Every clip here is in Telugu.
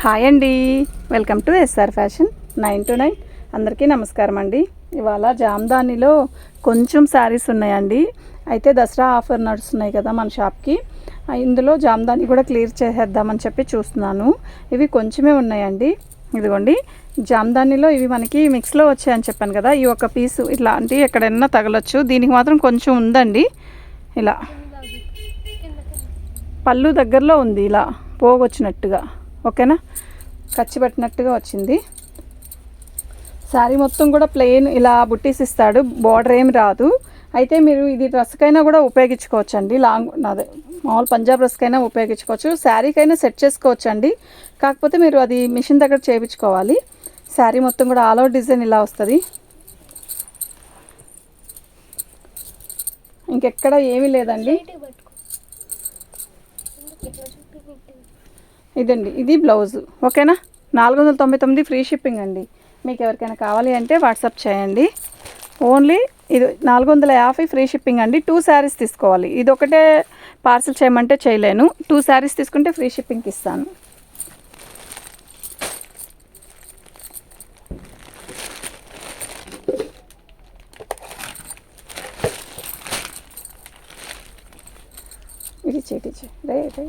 హాయ్ అండి, welcome to SR fashion 9 to 9. అందరికీ నమస్కారం అండి. ఇవాళ జామ్దానిలో కొంచెం శారీస్ ఉన్నాయండి. అయితే దసరా ఆఫర్ నడుస్తున్నాయి కదా మన షాప్కి. ఇందులో జామ్దాని కూడా క్లియర్ చేసేద్దామని చెప్పి చూస్తున్నాను. ఇవి కొంచెమే ఉన్నాయండి. ఇదిగోండి, జామ్దానిలో ఇవి మనకి మిక్స్లో వచ్చాయని చెప్పాను కదా. ఈ ఒక పీసు ఇట్లాంటి ఎక్కడైనా తగలొచ్చు. దీనికి మాత్రం కొంచెం ఉందండి. ఇలా పళ్ళు దగ్గరలో ఉంది, ఇలా పోగొచ్చినట్టుగా. ఓకేనా, ఖర్చు పెట్టినట్టుగా వచ్చింది. శారీ మొత్తం కూడా ప్లెయిన్ ఇలా బుట్టీస్ ఇస్తాడు, బార్డర్ ఏమి రాదు. అయితే మీరు ఇది డ్రెస్కైనా కూడా ఉపయోగించుకోవచ్చు అండి. లాంగ్ అదే మామూలు పంజాబ్ డ్రెస్కైనా ఉపయోగించుకోవచ్చు, శారీకైనా సెట్ చేసుకోవచ్చు అండి. కాకపోతే మీరు అది మిషన్ దగ్గర చేయించుకోవాలి. శారీ మొత్తం కూడా ఆల్ ఓవర్ డిజైన్ ఇలా వస్తుంది. ఇంకెక్కడ ఏమీ లేదండి. ఇదండి, ఇది బ్లౌజు. ఓకేనా, 499 ఫ్రీ షిప్పింగ్ అండి. మీకు ఎవరికైనా కావాలి అంటే వాట్సాప్ చేయండి. ఓన్లీ ఇది 450 ఫ్రీ షిప్పింగ్ అండి. 2 శారీస్ తీసుకోవాలి. ఇది ఒకటే పార్సిల్ చేయమంటే చేయలేను. 2 శారీస్ తీసుకుంటే ఫ్రీ షిప్పింగ్కి ఇస్తాను. ఇది చేటి రే రే.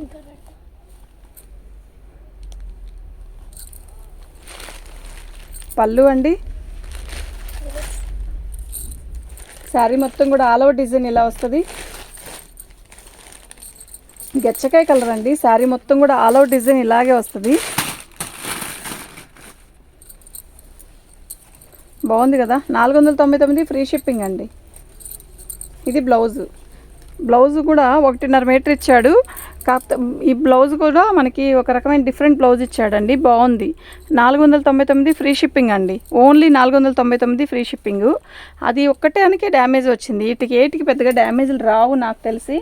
పళ్ళు అండి, శారీ మొత్తం కూడా ఆల్ ఓవర్ డిజైన్ ఇలా వస్తుంది. గచ్చకాయ కలర్ అండి. శారీ మొత్తం కూడా ఆల్ ఓవర్ డిజైన్ ఇలాగే వస్తుంది. బాగుంది కదా. 499 ఫ్రీ షిప్పింగ్ అండి. ఇది బ్లౌజు. బ్లౌజు కూడా 1.5 మీటర్ ఇచ్చాడు. కాకపోతే ఈ బ్లౌజ్ కూడా మనకి ఒక రకమైన డిఫరెంట్ బ్లౌజ్ ఇచ్చాడండి. బాగుంది. 499 ఫ్రీ షిప్పింగ్ అండి. Only 499 free shipping. అది ఒక్కటానికి డ్యామేజ్ వచ్చింది. ఏటికి పెద్దగా డ్యామేజ్లు రావు నాకు తెలిసి.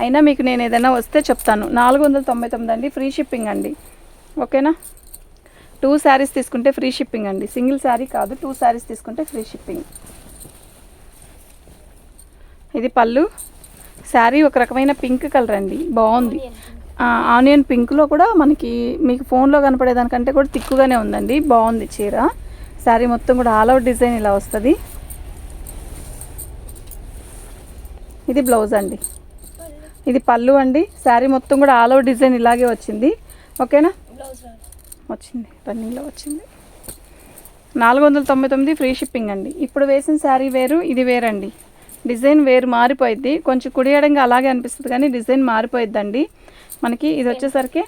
అయినా మీకు నేను ఏదైనా వస్తే చెప్తాను. 499 అండి, ఫ్రీ షిప్పింగ్ అండి. ఓకేనా, 2 శారీస్ తీసుకుంటే ఫ్రీ షిప్పింగ్ అండి. సింగిల్ శారీ కాదు, 2 శారీస్ తీసుకుంటే ఫ్రీ షిప్పింగ్. ఇది పళ్ళు. శారీ ఒక రకమైన పింక్ కలర్ అండి, బాగుంది. ఆనియన్ పింక్లో కూడా మనకి మీకు ఫోన్లో కనపడేదానికంటే కూడా తిక్కుగానే ఉందండి. బాగుంది చీర. శారీ మొత్తం కూడా ఆల్ ఓవర్ డిజైన్ ఇలా వస్తుంది. ఇది బ్లౌజ్ అండి. ఇది పళ్ళు అండి. శారీ మొత్తం కూడా ఆల్ ఓవర్ డిజైన్ ఇలాగే వచ్చింది. ఓకేనా, వచ్చింది, రన్నింగ్లో వచ్చింది. 499 ఫ్రీ షిప్పింగ్ అండి. ఇప్పుడు వేసిన శారీ వేరు, ఇది వేరండి. డిజైన్ వేరు, మారిపోయిద్ది. కొంచెం కుడియడంగా అలాగే అనిపిస్తుంది కానీ డిజైన్ మారిపోయిద్దండి మనకి. ఇది వచ్చేసరికి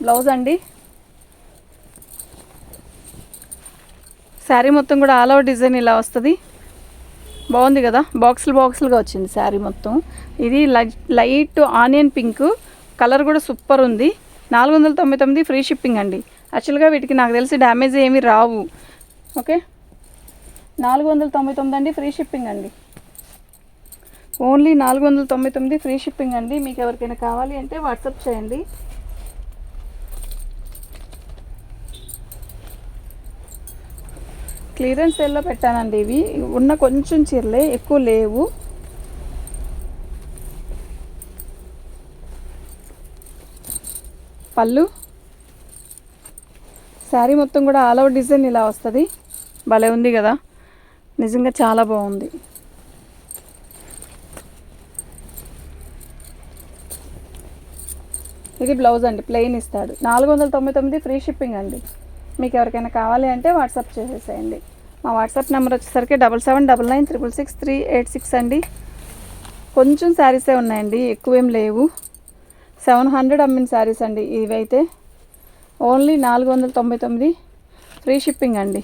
బ్లౌజ్ అండి. శారీ మొత్తం కూడా ఆల్ ఓవర్ డిజైన్ ఇలా వస్తుంది. బాగుంది కదా. బాక్సులుగా వచ్చింది శారీ మొత్తం. ఇది లైట్ ఆనియన్ పింక్ కలర్ కూడా సూపర్ ఉంది. 499 ఫ్రీ షిప్పింగ్ అండి. యాక్చువల్గా వీటికి నాకు తెలిసి డ్యామేజ్ ఏమీ రావు. ఓకే, 499 అండి, ఫ్రీ షిప్పింగ్ అండి. ఓన్లీ 499 ఫ్రీ షిప్పింగ్ అండి. మీకు ఎవరికైనా కావాలి అంటే వాట్సాప్ చేయండి. క్లియరెన్స్ సేల్లో పెట్టానండి. ఇవి ఉన్న కొంచెం చీరలే, ఎక్కువ లేవు. పళ్ళు, శారీ మొత్తం కూడా ఆల్ ఓవర్ డిజైన్ ఇలా వస్తుంది. భలే ఉంది కదా, నిజంగా చాలా బాగుంది. ఇది బ్లౌజ్ అండి, ప్లెయిన్ ఇస్తాడు. 499 ఫ్రీ షిప్పింగ్ అండి. మీకు ఎవరికైనా కావాలి అంటే వాట్సాప్ చేసేసేయండి. మా వాట్సాప్ నెంబర్ వచ్చేసరికి 7799666386 అండి. కొంచెం శారీసే ఉన్నాయండి, ఎక్కువేం లేవు. 700 అమ్మిన శారీస్ అండి ఇవైతే. ఓన్లీ 499 ఫ్రీ షిప్పింగ్ అండి.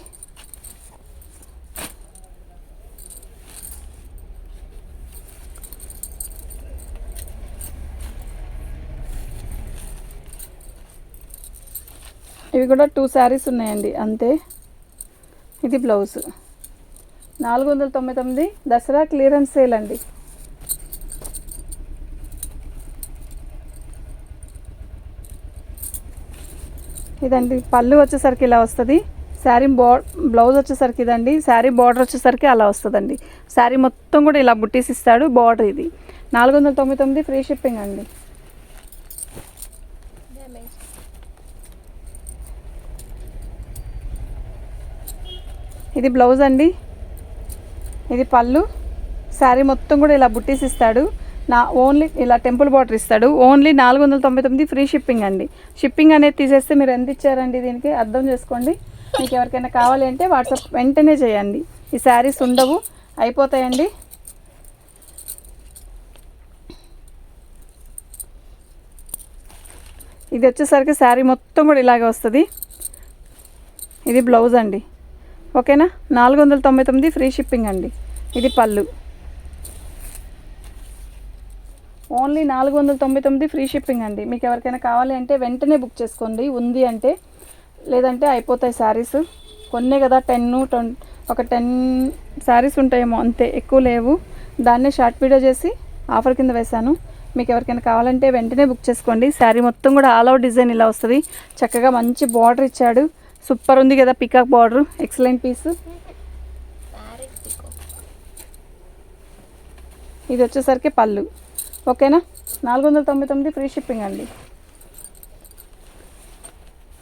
ఇవి కూడా 2 శారీస్ ఉన్నాయండి అంతే. ఇది బ్లౌజ్. 499 దసరా క్లియరెన్స్ సేల్ అండి. ఇదండి, పళ్ళు వచ్చేసరికి ఇలా వస్తుంది. శారీ బ్లౌజ్ వచ్చేసరికి ఇదండి. శారీ బార్డర్ వచ్చేసరికి అలా వస్తుందండి. శారీ మొత్తం కూడా ఇలా బుట్టీస్ ఇస్తాడు. బార్డర్ ఇది. 499 ఫ్రీ షిప్పింగ్ అండి. ఇది బ్లౌజ్ అండి, ఇది పళ్ళు. శారీ మొత్తం కూడా ఇలా బుట్టీస్ ఇస్తాడు. ఓన్లీ ఇలా టెంపుల్ బార్డర్ ఇస్తాడు. ఓన్లీ 499 ఫ్రీ షిప్పింగ్ అండి. షిప్పింగ్ అనేది తీసేస్తే మీరు ఎంత ఇచ్చారండి దీనికి అర్థం చేసుకోండి. మీకు ఎవరికైనా కావాలి అంటే వాట్సాప్ వెంటనే చేయండి. ఈ శారీస్ ఉండవు, అయిపోతాయండి. ఇది వచ్చేసరికి శారీ మొత్తం కూడా ఇలాగే వస్తుంది. ఇది బ్లౌజ్ అండి, ఓకేనా. 499 ఫ్రీ షిప్పింగ్ అండి. ఇది పళ్ళు, ఓన్లీ 499 ఫ్రీ షిప్పింగ్ అండి. మీకు ఎవరికైనా కావాలి అంటే వెంటనే బుక్ చేసుకోండి ఉంది అంటే, లేదంటే అయిపోతాయి శారీస్. కొన్నే కదా 10 శారీస్ ఉంటాయేమో అంతే, ఎక్కువ లేవు. దాన్నే షార్ట్ వీడియో చేసి ఆఫర్ కింద వేశాను. మీకు ఎవరికైనా కావాలంటే వెంటనే బుక్ చేసుకోండి. శారీ మొత్తం కూడా ఆల్ అవుట్ డిజైన్ ఇలా వస్తుంది. చక్కగా మంచి బార్డర్ ఇచ్చాడు, సూపర్ ఉంది కదా. Peacock border, excellent piece. ఇది వచ్చేసరికి పళ్ళు, ఓకేనా. 499 ఫ్రీ షిప్పింగ్ అండి.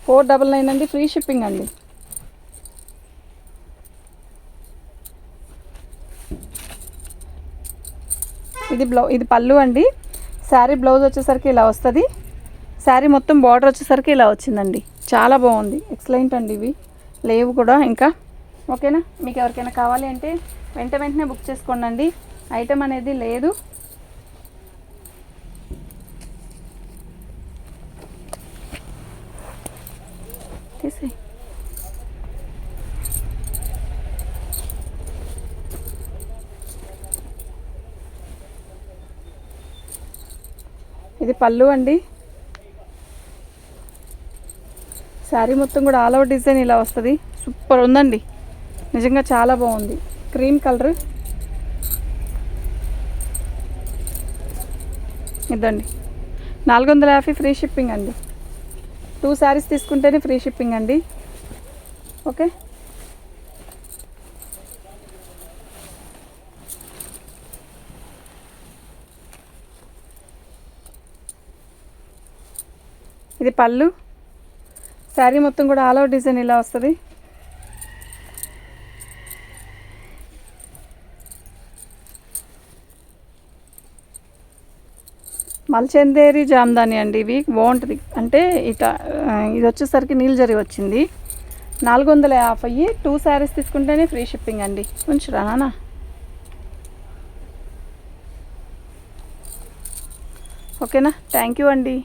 499 అండి, ఫ్రీ షిప్పింగ్ అండి. ఇది పళ్ళు అండి. శారీ బ్లౌజ్ వచ్చేసరికి ఇలా వస్తుంది. శారీ మొత్తం బార్డర్ వచ్చేసరికి ఇలా వచ్చిందండి. చాలా బాగుంది, ఎక్సలెంట్ అండి. ఇవి లేవు కూడా ఇంకా, ఓకేనా. మీకు ఎవరికైనా కావాలి అంటే వెంటనే బుక్ చేసుకోండి. ఐటమ్ అనేది లేదు. తీసి ఇది పళ్ళు అండి. శారీ మొత్తం కూడా ఆల్ అవుట్ డిజైన్ ఇలా వస్తుంది. సూపర్ ఉందండి, నిజంగా చాలా బాగుంది. క్రీమ్ కలర్ ఇదండి. 450 ఫ్రీ షిప్పింగ్ అండి. 2 శారీస్ తీసుకుంటేనే ఫ్రీ షిప్పింగ్ అండి, ఓకే. ఇది పళ్ళు. శారీ మొత్తం కూడా ఆల్ అవుట్ డిజైన్ ఇలా వస్తుంది. మల్చందేరి జామ్దాని అండి. ఇవి బాగుంటుంది అంటే ఇది వచ్చేసరికి నీళ్ళు జరి వచ్చింది. 450. 2 శారీస్ తీసుకుంటేనే ఫ్రీ షిప్పింగ్ అండి. ఉంచురా నాన్న. ఓకేనా, థ్యాంక్ యూ అండి.